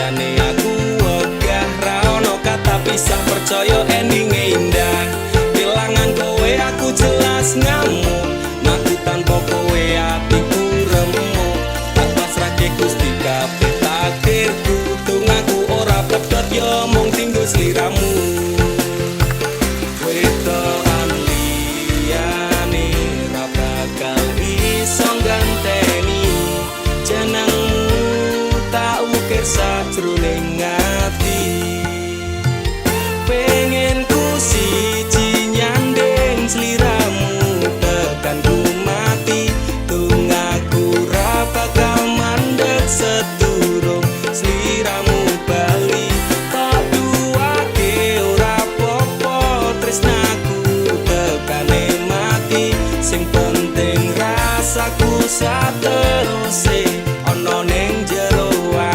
Biasane aku wegah ra ono kata pisah, percaya endinge indah. Kelangan kowe aku jelas ngamuk, aku tanpa kowe atiku remuk. Tak pasrahke Gusti kabeh takdirku, tungaku ora pedhot yo mung tinggo sliramu. Wedokan liyane ra bakal iso ganteni jenengmu, tak ukir sajroning